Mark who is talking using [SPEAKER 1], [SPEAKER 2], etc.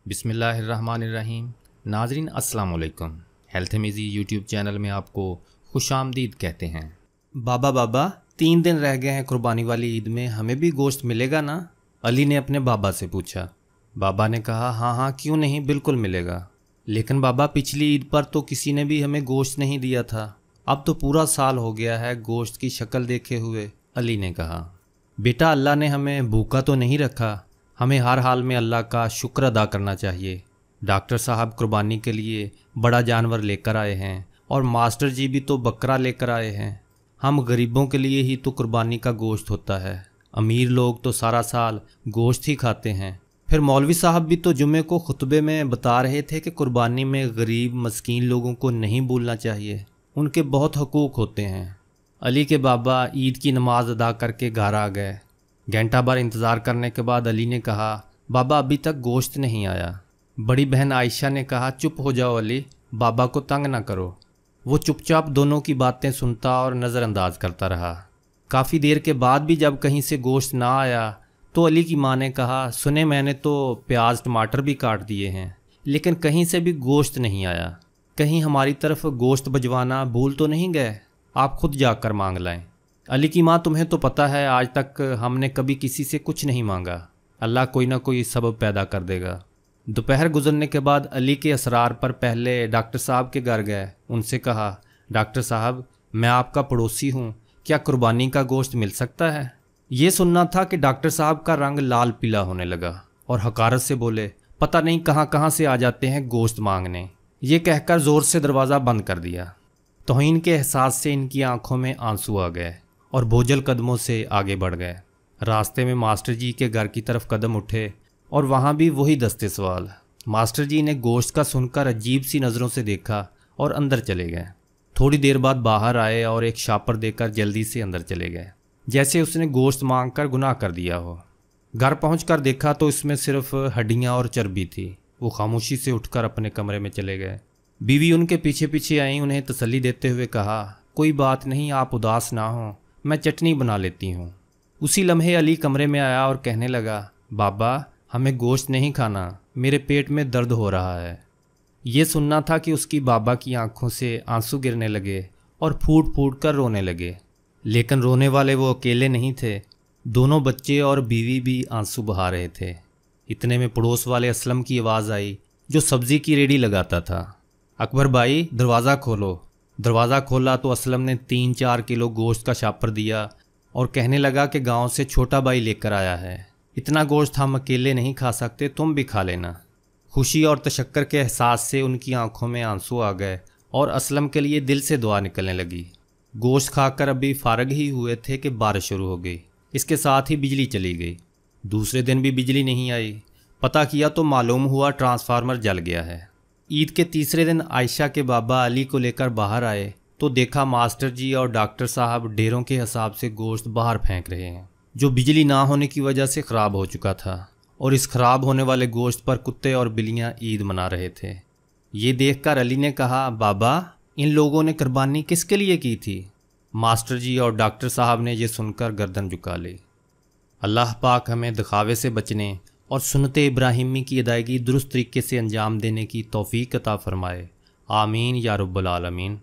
[SPEAKER 1] बिस्मिल्लाहिर्रहमानिर्रहीम। नाजरीन अस्सलाम वालेकुम। हेल्थ मेज़ी यूट्यूब चैनल में आपको खुशामदीद कहते हैं।
[SPEAKER 2] बाबा 3 दिन रह गए हैं कुर्बानी वाली ईद में, हमें भी गोश्त मिलेगा ना? अली ने अपने बाबा से पूछा। बाबा ने कहा हाँ हाँ क्यों नहीं, बिल्कुल मिलेगा। लेकिन बाबा पिछली ईद पर तो किसी ने भी हमें गोश्त नहीं दिया था, अब तो पूरा साल हो गया है गोश्त की शक्ल देखे हुए। अली ने कहा बेटा, अल्लाह ने हमें भूखा तो नहीं रखा, हमें हर हाल में अल्लाह का शुक्र अदा करना चाहिए। डॉक्टर साहब कुर्बानी के लिए बड़ा जानवर लेकर आए हैं और मास्टर जी भी तो बकरा लेकर आए हैं। हम गरीबों के लिए ही तो कुर्बानी का गोश्त होता है, अमीर लोग तो सारा साल गोश्त ही खाते हैं। फिर मौलवी साहब भी तो जुम्मे को खुतबे में बता रहे थे कि कुर्बानी में गरीब मस्कीन लोगों को नहीं भूलना चाहिए, उनके बहुत हकूक़ होते हैं। अली के बाबा ईद की नमाज अदा करके घर आ गए। घंटा भर इंतज़ार करने के बाद अली ने कहा बाबा अभी तक गोश्त नहीं आया। बड़ी बहन आयशा ने कहा चुप हो जाओ अली, बाबा को तंग ना करो। वो चुपचाप दोनों की बातें सुनता और नज़रअंदाज करता रहा। काफ़ी देर के बाद भी जब कहीं से गोश्त ना आया तो अली की माँ ने कहा सुने, मैंने तो प्याज टमाटर भी काट दिए हैं लेकिन कहीं से भी गोश्त नहीं आया। कहीं हमारी तरफ गोश्त भिजवाना भूल तो नहीं गए? आप खुद जाकर मांग लाएं। अली की माँ तुम्हें तो पता है आज तक हमने कभी किसी से कुछ नहीं मांगा, अल्लाह कोई ना कोई सबब पैदा कर देगा। दोपहर गुजरने के बाद अली के असरार पर पहले डॉक्टर साहब के घर गए। उनसे कहा डॉक्टर साहब मैं आपका पड़ोसी हूँ, क्या कुर्बानी का गोश्त मिल सकता है? ये सुनना था कि डॉक्टर साहब का रंग लाल पीला होने लगा और हकारत से बोले पता नहीं कहाँ कहाँ से आ जाते हैं गोश्त मांगने। ये कहकर ज़ोर से दरवाज़ा बंद कर दिया। तौहीन के एहसास से इनकी आंखों में आंसू आ गए और बोझल कदमों से आगे बढ़ गए। रास्ते में मास्टर जी के घर की तरफ कदम उठे और वहाँ भी वही दस्ते सवाल। मास्टर जी ने गोश्त का सुनकर अजीब सी नज़रों से देखा और अंदर चले गए। थोड़ी देर बाद बाहर आए और एक शापर देकर जल्दी से अंदर चले गए, जैसे उसने गोश्त मांग कर गुनाह कर दिया हो। घर पहुँच देखा तो इसमें सिर्फ हड्डियाँ और चर्बी थी। वो खामोशी से उठकर अपने कमरे में चले गए। बीवी उनके पीछे पीछे आई, उन्हें तसल्ली देते हुए कहा कोई बात नहीं, आप उदास ना हो, मैं चटनी बना लेती हूँ। उसी लम्हे अली कमरे में आया और कहने लगा बाबा हमें गोश्त नहीं खाना, मेरे पेट में दर्द हो रहा है। ये सुनना था कि उसकी बाबा की आंखों से आंसू गिरने लगे और फूट फूट कर रोने लगे। लेकिन रोने वाले वो अकेले नहीं थे, दोनों बच्चे और बीवी भी आंसू बहा रहे थे। इतने में पड़ोस वाले असलम की आवाज़ आई जो सब्ज़ी की रेडी लगाता था। अकबर भाई दरवाज़ा खोलो। दरवाज़ा खोला तो असलम ने 3-4 किलो गोश्त का शापर दिया और कहने लगा कि गांव से छोटा भाई लेकर आया है, इतना गोश्त हम अकेले नहीं खा सकते, तुम भी खा लेना। खुशी और तशक्कर के एहसास से उनकी आंखों में आंसू आ गए और असलम के लिए दिल से दुआ निकलने लगी। गोश्त खाकर अभी फारग ही हुए थे कि बारिश शुरू हो गई। इसके साथ ही बिजली चली गई। दूसरे दिन भी बिजली नहीं आई। पता किया तो मालूम हुआ ट्रांसफार्मर जल गया है। ईद के तीसरे दिन आयशा के बाबा अली को लेकर बाहर आए तो देखा मास्टर जी और डॉक्टर साहब ढेरों के हिसाब से गोश्त बाहर फेंक रहे हैं, जो बिजली ना होने की वजह से ख़राब हो चुका था। और इस ख़राब होने वाले गोश्त पर कुत्ते और बिल्लियाँ ईद मना रहे थे। ये देखकर अली ने कहा बाबा इन लोगों ने कुर्बानी किसके लिए की थी? मास्टर जी और डॉक्टर साहब ने यह सुनकर गर्दन झुका ली। अल्लाह पाक हमें दिखावे से बचने और सुन्नते इब्राहिमी की अदायगी दुरुस्त तरीके से अंजाम देने की तौफीक अता फ़रमाए। आमीन या रब्बुल आलमीन।